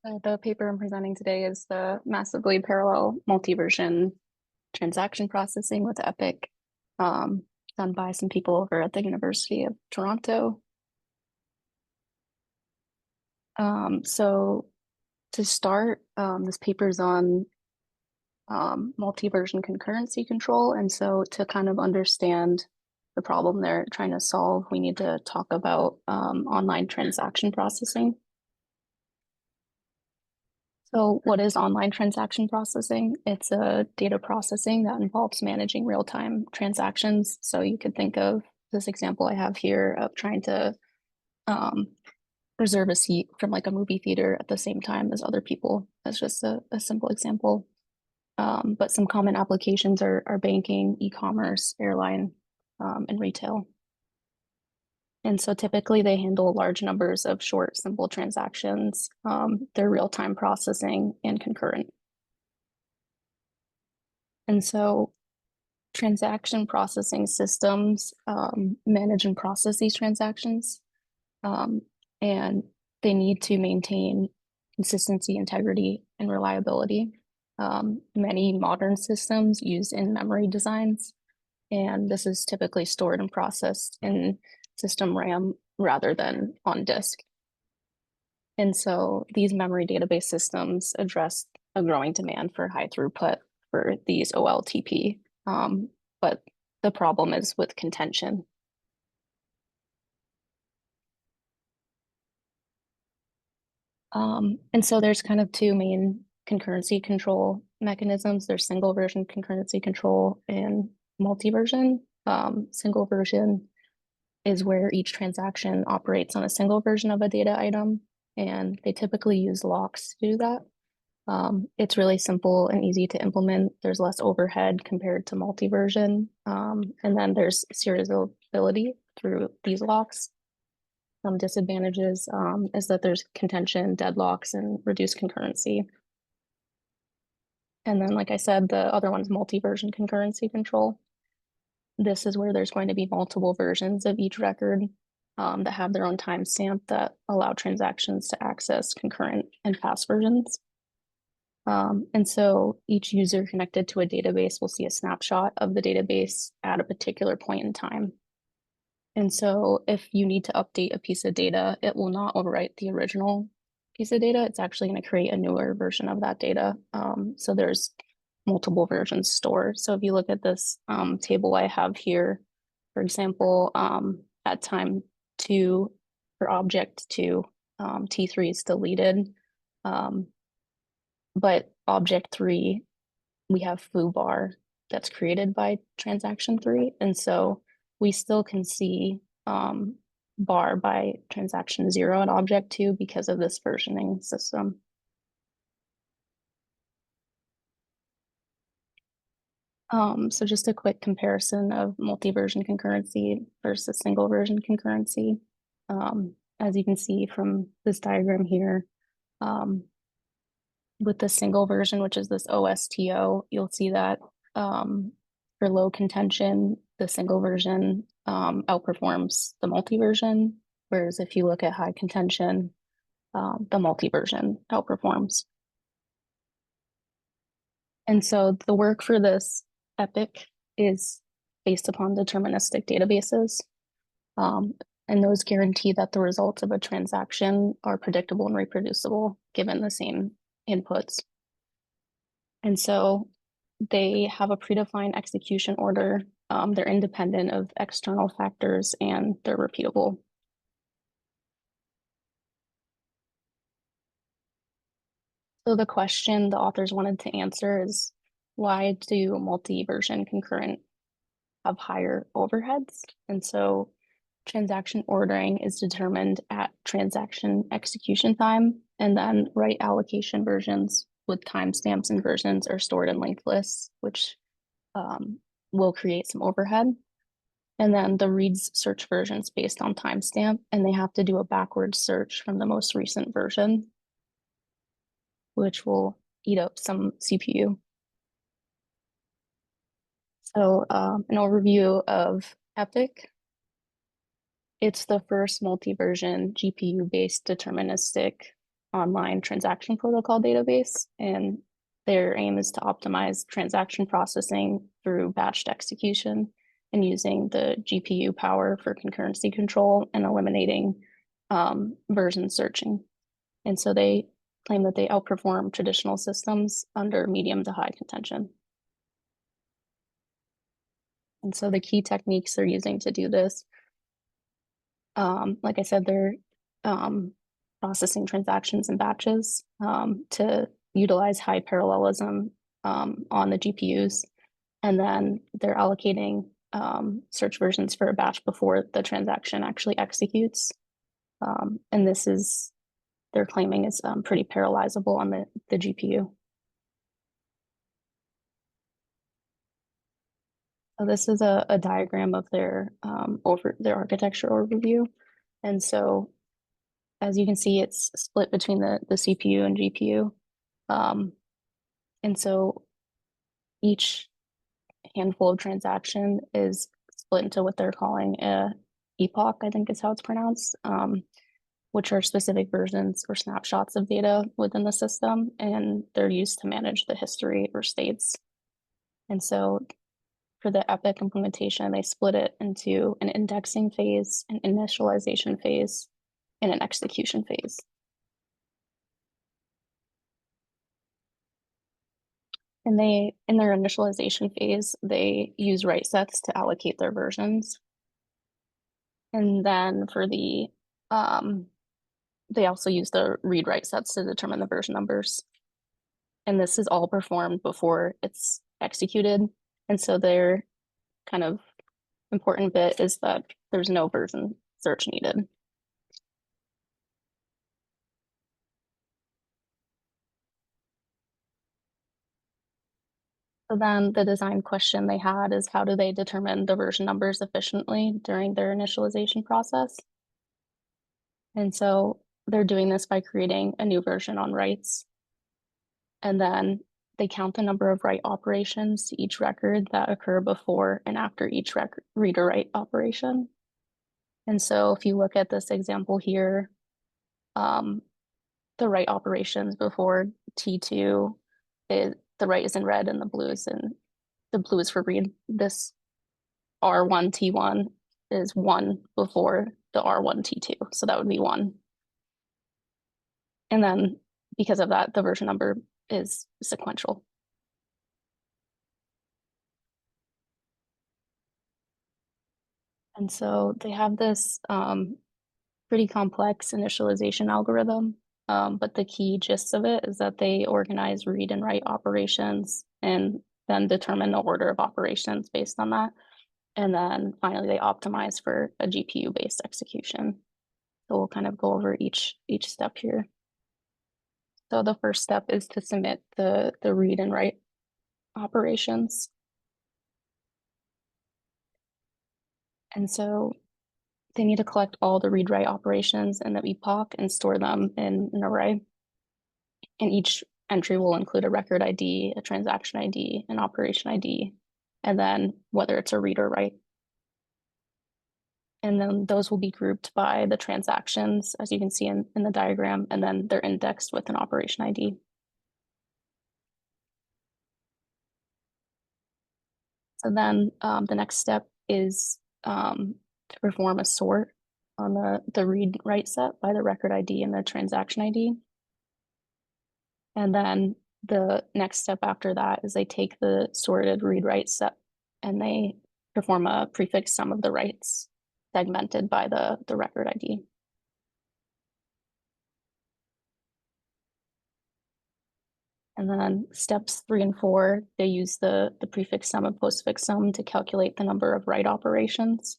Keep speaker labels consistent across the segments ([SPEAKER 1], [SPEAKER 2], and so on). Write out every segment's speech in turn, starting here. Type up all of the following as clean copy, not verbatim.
[SPEAKER 1] The paper I'm presenting today is the massively parallel multi-version transaction processing with Epic, um, done by some people over at the University of Toronto. So to start, this paper is on multi-version concurrency control. And so to kind of understand the problem they're trying to solve, we need to talk about online transaction processing. So what is online transaction processing? It's a data processing that involves managing real-time transactions. So you could think of this example I have here of trying to um, reserve a seat from like a movie theater at the same time as other people. That's just a simple example. But some common applications are banking, e-commerce, airline, and retail. And so typically they handle large numbers of short, simple transactions. They're real-time processing and concurrent. And so transaction processing systems manage and process these transactions, um, and they need to maintain consistency, integrity, and reliability. Many modern systems use in-memory designs, and this is typically stored and processed in system RAM rather than on disk. And so these memory database systems address a growing demand for high throughput for these OLTP. But the problem is with contention. And so there's kind of two main concurrency control mechanisms. There's single version concurrency control and multi-version. Single version is where each transaction operates on a single version of a data item, and they typically use locks to do that. It's really simple and easy to implement. There's less overhead compared to multi-version. And then there's serializability through these locks. Some disadvantages is that there's contention, deadlocks, and reduced concurrency. And then, like I said, the other one is multi-version concurrency control. This is where there's going to be multiple versions of each record that have their own timestamp that allow transactions to access concurrent and fast versions. And so each user connected to a database will see a snapshot of the database at a particular point in time. And so if you need to update a piece of data, it will not overwrite the original piece of data. It's actually going to create a newer version of that data. So there's multiple versions stored. So if you look at this table I have here, for example, at time 2 for object 2, T3 is deleted. But object 3, we have foo bar that's created by transaction 3. And so we still can see bar by transaction 0 at object 2 because of this versioning system. So just a quick comparison of multi-version concurrency versus single version concurrency. As you can see from this diagram here, with the single version, which is this OSTO, you'll see that for low contention, the single version outperforms the multi-version, whereas if you look at high contention, the multi-version outperforms. And so the work for this Epic is based upon deterministic databases, and those guarantee that the results of a transaction are predictable and reproducible given the same inputs. And so they have a predefined execution order. They're independent of external factors and they're repeatable. So the question the authors wanted to answer is, why do multi-version concurrent have higher overheads? And so transaction ordering is determined at transaction execution time, and then write allocation versions with timestamps and versions are stored in linked lists, which will create some overhead. And then the reads search versions based on timestamp, and they have to do a backwards search from the most recent version, which will eat up some CPU. So an overview of Epic. It's the first multi-version GPU-based deterministic online transaction protocol database, and their aim is to optimize transaction processing through batched execution and using the GPU power for concurrency control and eliminating version searching. And so they claim that they outperform traditional systems under medium to high contention. And so the key techniques they're using to do this, like I said, they're processing transactions in batches to utilize high parallelism on the GPUs. And then they're allocating search versions for a batch before the transaction actually executes. And this is, they're claiming is pretty parallelizable on the GPU. So this is a diagram of their their architecture overview. And so as you can see, it's split between the CPU and GPU. And so each handful of transaction is split into what they're calling a epoch, I think is how it's pronounced, which are specific versions or snapshots of data within the system, and they're used to manage the history or states. And so for the epoch implementation, they split it into an indexing phase, an initialization phase, and an execution phase. And they, in their initialization phase, they use write sets to allocate their versions. And then for the, they also use the read write sets to determine the version numbers. And this is all performed before it's executed. And so their kind of important bit is that there's no version search needed. So then the design question they had is how do they determine the version numbers efficiently during their initialization process? And so they're doing this by creating a new version on writes. And then they count the number of write operations to each record that occur before and after each read or write operation. And so if you look at this example here, the write operations before T2, the write is in red and the blue is for read. This R1 T1 is 1 before the R1 T2, so that would be 1. And then because of that, the version number is sequential. And so they have this pretty complex initialization algorithm, but the key gist of it is that they organize read and write operations and then determine the order of operations based on that. And then finally, they optimize for a GPU-based execution. So we'll kind of go over each step here. So the first step is to submit the read and write operations. And so they need to collect all the read-write operations in the epoch and store them in an array. And each entry will include a record ID, a transaction ID, an operation ID, and then whether it's a read or write. And then those will be grouped by the transactions, as you can see in the diagram, and then they're indexed with an operation ID. So then the next step is to perform a sort on the read-write set by the record ID and the transaction ID. And then the next step after that is they take the sorted read-write set and they perform a prefix sum of the writes segmented by the record ID. And then steps 3 and 4, they use the prefix sum and postfix sum to calculate the number of write operations.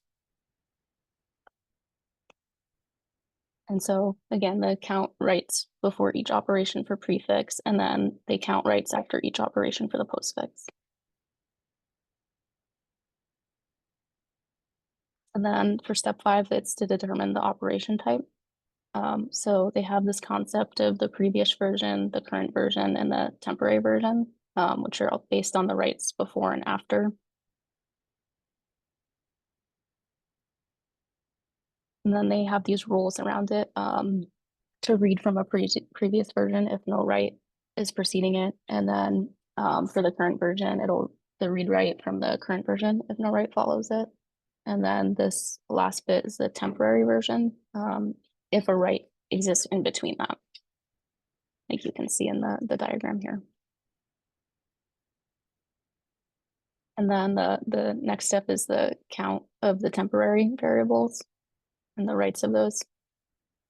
[SPEAKER 1] And so again, the count writes before each operation for prefix, and then they count writes after each operation for the postfix. And then for step 5, it's to determine the operation type. So they have this concept of the previous version, the current version, and the temporary version, which are all based on the writes before and after. And then they have these rules around it to to read from a previous version if no write is preceding it. And then for the current version, it'll the read write from the current version if no write follows it. And then this last bit is the temporary version if a write exists in between that, like you can see in the diagram here. And then the next step is the count of the temporary variables and the writes of those.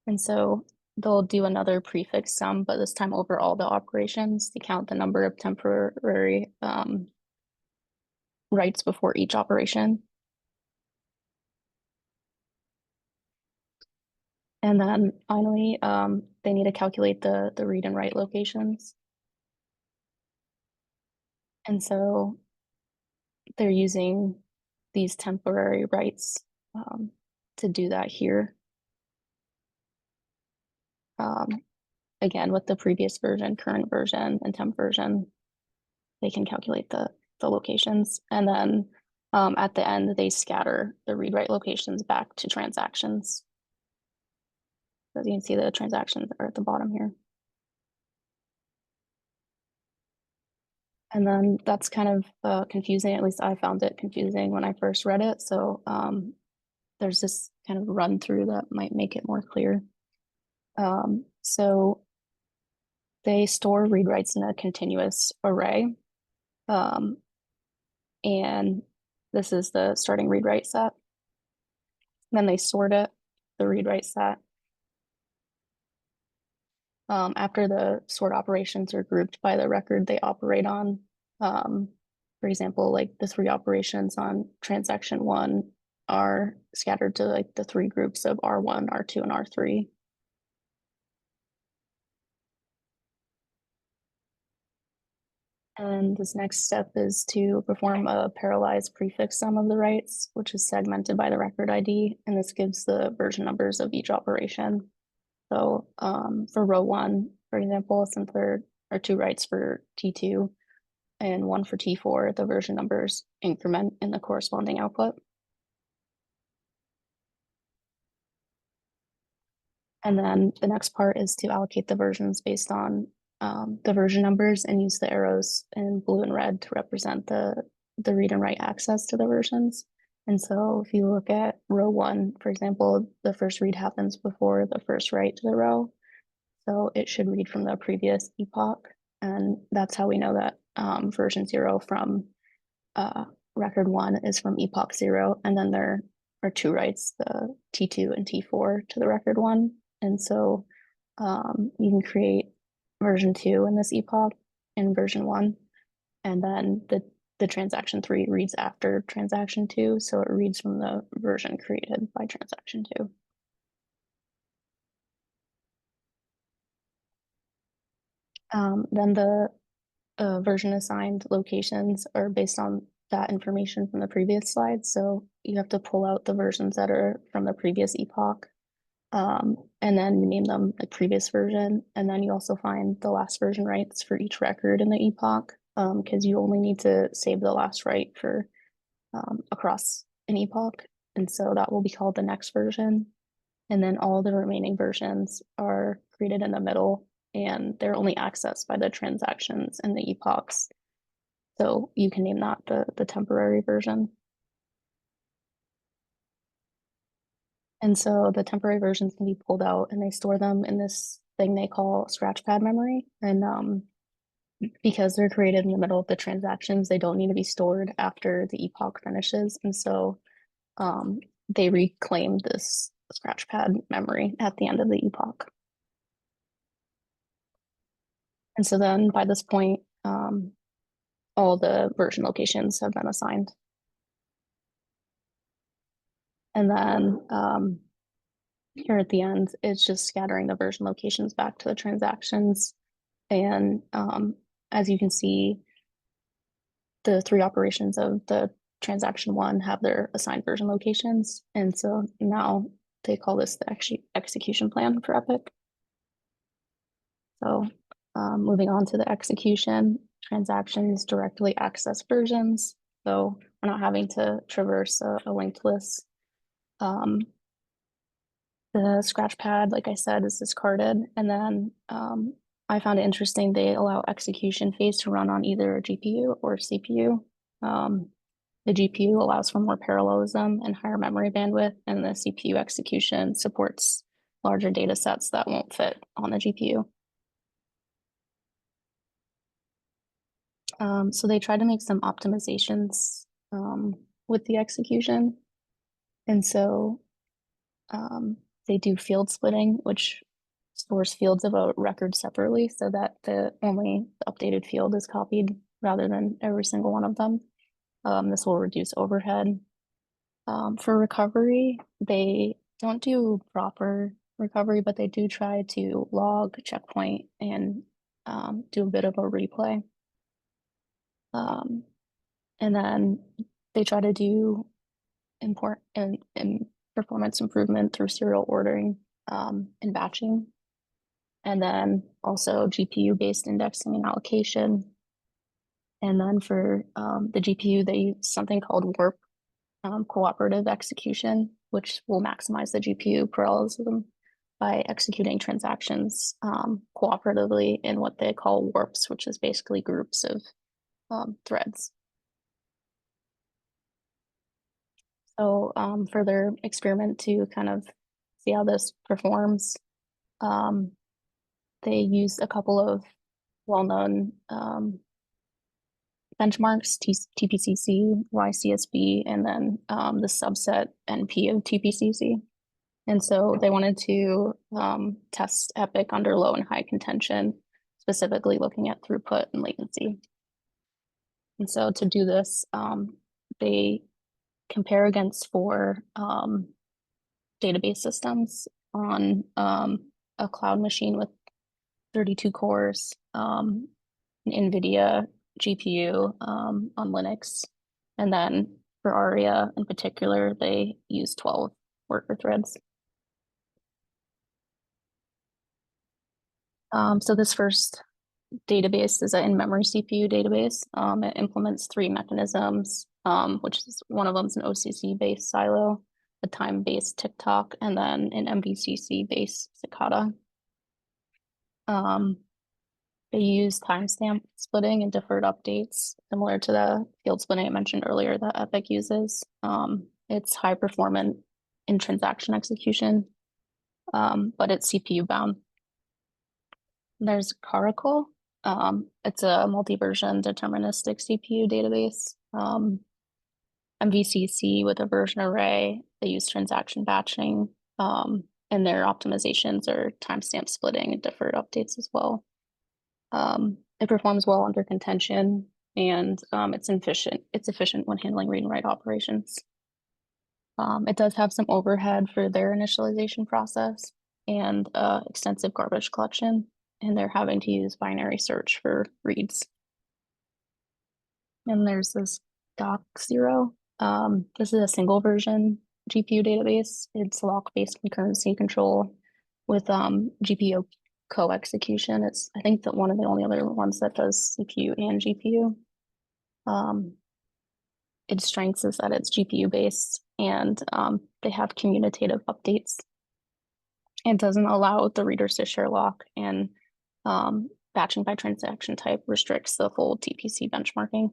[SPEAKER 1] And so they'll do another prefix sum, but this time over all the operations to count the number of temporary writes before each operation. And then finally, they need to calculate the read and write locations. And so they're using these temporary writes to do that here. Again, with the previous version, current version, and temp version, they can calculate the locations. And then at the end, they scatter the read-write locations back to transactions. So as you can see, the transactions are at the bottom here. And then that's kind of confusing. At least I found it confusing when I first read it. So there's this kind of run through that might make it more clear. So they store read writes in a continuous array. And this is the starting read write set. Then they sort it, the read write set. After the sort operations are grouped by the record they operate on, for example, like the 3 operations on transaction 1 are scattered to like the 3 groups of R1, R2, and R3. And this next step is to perform a parallelized prefix sum of the writes, which is segmented by the record ID, and this gives the version numbers of each operation. So for row 1, for example, since there are 2 writes for T2 and 1 for T4, the version numbers increment in the corresponding output. And then the next part is to allocate the versions based on the version numbers and use the arrows in blue and red to represent the read and write access to the versions. And so if you look at row 1, for example, the first read happens before the first write to the row. So it should read from the previous epoch. And that's how we know that version 0 from record 1 is from epoch 0. And then there are 2 writes, the T2 and T4 to the record 1. And so you can create version 2 in this epoch in version 1. And then the transaction 3 reads after transaction 2. So it reads from the version created by transaction 2. Then the version assigned locations are based on that information from the previous slide. So you have to pull out the versions that are from the previous epoch. And then you name them the previous version. And then you also find the last version writes for each record in the epoch, because you only need to save the last write for across an epoch. And so that will be called the next version. And then all the remaining versions are created in the middle, and they're only accessed by the transactions in the epochs. So you can name that the temporary version. And so the temporary versions can be pulled out and they store them in this thing they call scratchpad memory. And because they're created in the middle of the transactions, they don't need to be stored after the epoch finishes. And so they reclaim this scratchpad memory at the end of the epoch. And so then by this point, all the version locations have been assigned. And then here at the end, it's just scattering the version locations back to the transactions. And as you can see, the 3 operations of the transaction 1 have their assigned version locations. And so now they call this the execution plan for Epic. So moving on to the execution, transactions directly access versions. So we're not having to traverse a linked list. The The scratch pad, like I said, is discarded. And then I found it interesting, they allow execution phase to run on either a GPU or CPU. The GPU allows for more parallelism and higher memory bandwidth, and the CPU execution supports larger data sets that won't fit on the GPU. So they tried to make some optimizations with the execution. And so they do field splitting, which stores fields of a record separately so that the updated field is copied rather than every single one of them. This will reduce overhead. For recovery, they don't do proper recovery, but they do try to log, checkpoint, and do a bit of a replay. And then they try to do important and performance improvement through serial ordering and batching. And then also GPU-based indexing and allocation. And then for the GPU, they use something called warp cooperative execution, which will maximize the GPU parallelism by executing transactions cooperatively in what they call warps, which is basically groups of threads. So for their experiment to kind of see how this performs, they used a couple of well-known benchmarks, TPCC, YCSB, and then the subset NP of TPCC. And so they wanted to test epic under low and high contention, specifically looking at throughput and latency. And so to do this, they compare against 4 database systems on a cloud machine with 32 cores, an NVIDIA GPU on Linux. And then for ARIA in particular, they use 12 worker threads. So this first database is an in-memory CPU database. It implements 3 mechanisms, which is one of them is an OCC-based silo, a time-based tick-tock, and then an MVCC-based cicada. They use timestamp splitting and deferred updates, similar to the field splitting I mentioned earlier that Epic uses. It's high performant in transaction execution, but it's CPU bound. There's Caracal. It's a multi-version deterministic CPU database. MVCC with a version array. They use transaction batching, and their optimizations are timestamp splitting and deferred updates as well. It performs well under contention, and it's efficient when handling read and write operations. It does have some overhead for their initialization process and extensive garbage collection, and they're having to use binary search for reads. And there's this Doc0. This is a single version GPU database. It's lock-based concurrency control with GPU co-execution. It's, I think, one of the only other ones that does CPU and GPU. Its strengths is that it's GPU based and they have commutative updates. It doesn't allow the readers to share lock, and batching by transaction type restricts the full TPC benchmarking.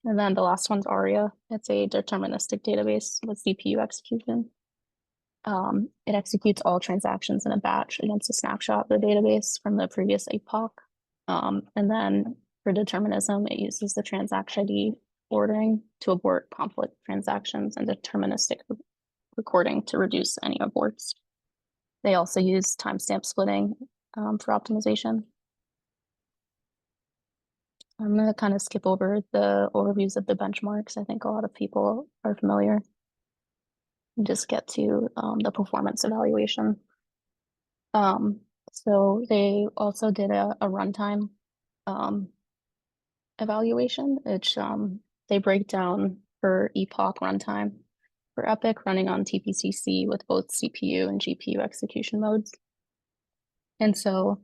[SPEAKER 1] And then the last one's ARIA. It's a deterministic database with CPU execution. It executes all transactions in a batch against a snapshot of the database from the previous epoch. And then for determinism, it uses the transaction ID ordering to abort conflict transactions and deterministic recording to reduce any aborts. They also use timestamp splitting for optimization. I'm going to kind of skip over the overviews of the benchmarks. I think a lot of people are familiar. And just get to the performance evaluation. So they also did a runtime evaluation, which they break down per epoch runtime for Epic running on TPCC with both CPU and GPU execution modes. And so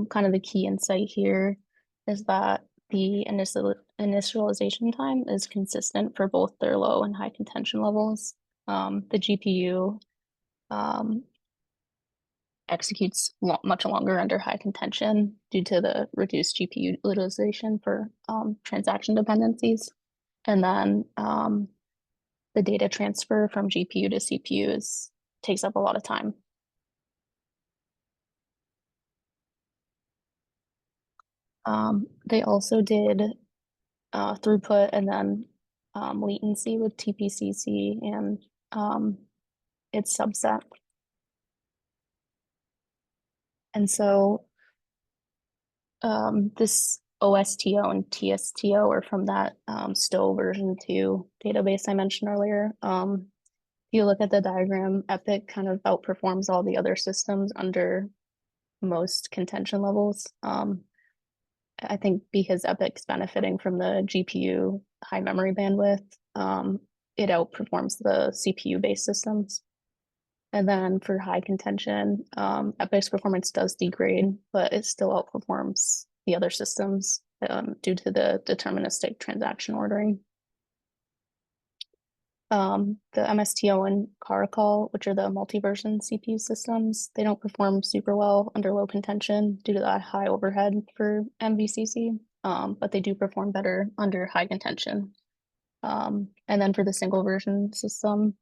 [SPEAKER 1] kind of the key insight here is that the initialization time is consistent for both their low and high contention levels. The GPU executes much longer under high contention due to the reduced GPU utilization for transaction dependencies. And then the data transfer from GPU to CPU takes up a lot of time. They also did throughput and then latency with TPCC and its subset. And so this OSTO and TSTO are from that STO version 2 database I mentioned earlier. If you look at the diagram, Epic kind of outperforms all the other systems under most contention levels. I think because Epic's benefiting from the GPU high memory bandwidth, it outperforms the CPU-based systems. And then for high contention, Epic's performance does degrade, but it still outperforms the other systems due to the deterministic transaction ordering. The MSTO and Caracal, which are the multi-version CPU systems, they don't perform super well under low contention due to the high overhead for MVCC, but they do perform better under high contention. And then for the single version system,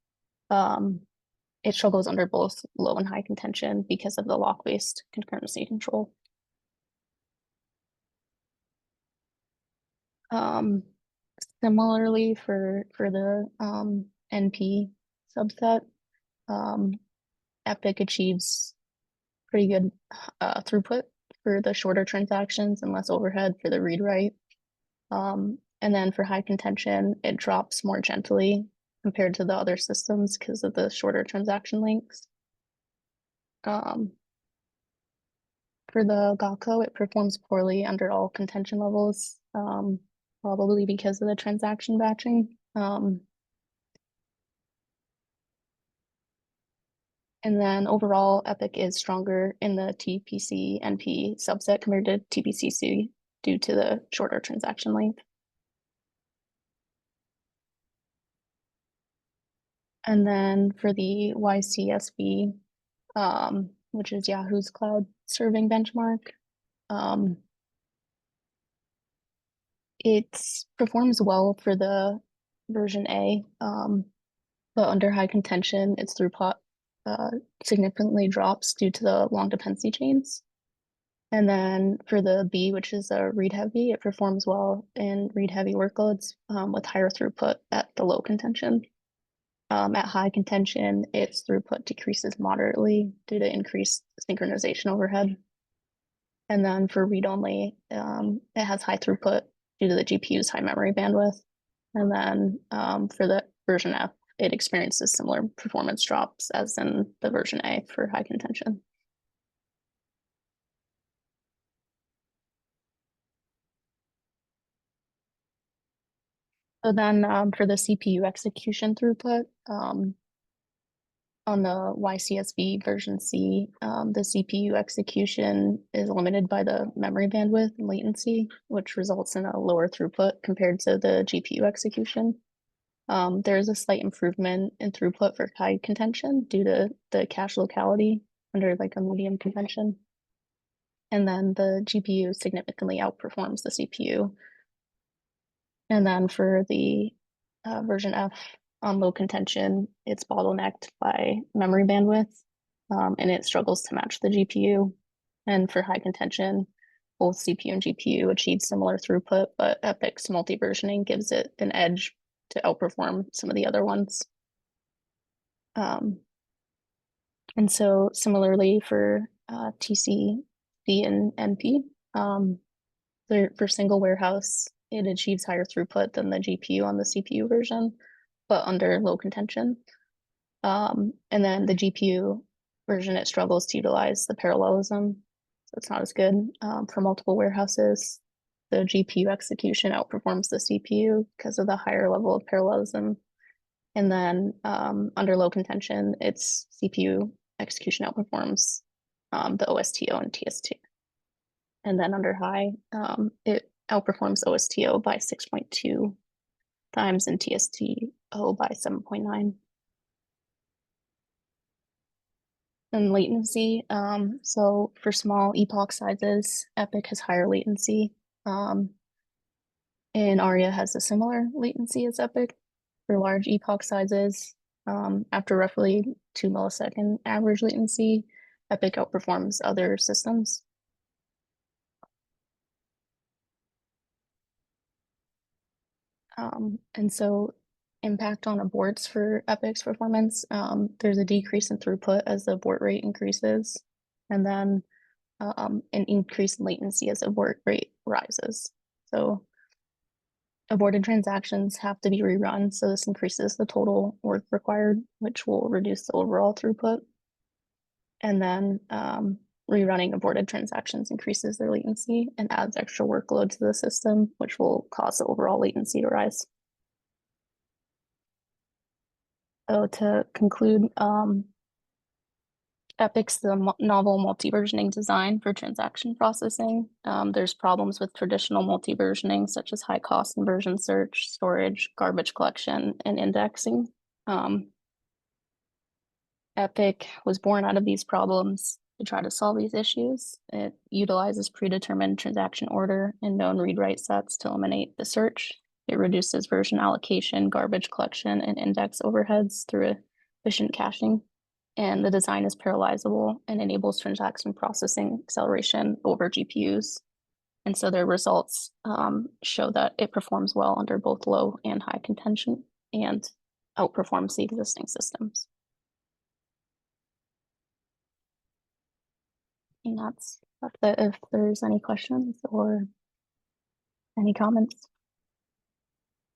[SPEAKER 1] it struggles under both low and high contention because of the lock-based concurrency control. Similarly for the NP subset, Epic achieves pretty good throughput for the shorter transactions and less overhead for the read-write. And then for high contention, it drops more gently compared to the other systems because of the shorter transaction lengths. For the GACO, it performs poorly under all contention levels, probably because of the transaction batching. And then overall, Epic is stronger in the TPC NP subset compared to TPCC due to the shorter transaction length. And then for the YCSB, which is Yahoo's cloud serving benchmark, it performs well for the version A, but under high contention, its throughput significantly drops due to the long dependency chains. And then for the B, which is a read heavy, it performs well in read heavy workloads with higher throughput at the low contention. At high contention, its throughput decreases moderately due to increased synchronization overhead. And then for read only, it has high throughput due to the GPU's high memory bandwidth. And then for the version F, it experiences similar performance drops as in the version A for high contention. So then for the CPU execution throughput, on the YCSB version C, the CPU execution is limited by the memory bandwidth and latency, which results in a lower throughput compared to the GPU execution. There is a slight improvement in throughput for high contention due to the cache locality under like a medium contention. And then the GPU significantly outperforms the CPU. And then for the version F on low contention, it's bottlenecked by memory bandwidth, and it struggles to match the GPU. And for high contention, both CPU and GPU achieve similar throughput, but Epic's multi-versioning gives it an edge to outperform some of the other ones. And so similarly for TCC and NP, for single warehouse, it achieves higher throughput than the GPU on the CPU version, but under low contention. And then the GPU version, it struggles to utilize the parallelism, so it's not as good. For multiple warehouses, the GPU execution outperforms the CPU because of the higher level of parallelism. And then under low contention, its CPU execution outperforms the OSTO and TST. And then under high, it outperforms OSTO by 6.2 times and TSTO by 7.9. And latency. So for small epoch sizes, Epic has higher latency. And Aria has a similar latency as Epic. For large epoch sizes, after roughly 2 millisecond average latency, Epic outperforms other systems. And so impact on aborts for Epic's performance, there's a decrease in throughput as the abort rate increases, and then an increase in latency as abort rate rises. So aborted transactions have to be rerun, so this increases the total work required, which will reduce the overall throughput. And then rerunning aborted transactions increases their latency and adds extra workload to the system, which will cause the overall latency to rise. So to conclude, Epic's the novel multi-versioning design for transaction processing. There's problems with traditional multi-versioning, such as high cost inversion search, storage, garbage collection, and indexing. Epic was born out of these problems to try to solve these issues. It utilizes predetermined transaction order and known read-write sets to eliminate the search. It reduces version allocation, garbage collection, and index overheads through efficient caching. And the design is parallelizable and enables transaction processing acceleration over GPUs. And so their results show that it performs well under both low and high contention and outperforms the existing systems. And that's it. If there's any questions or any comments.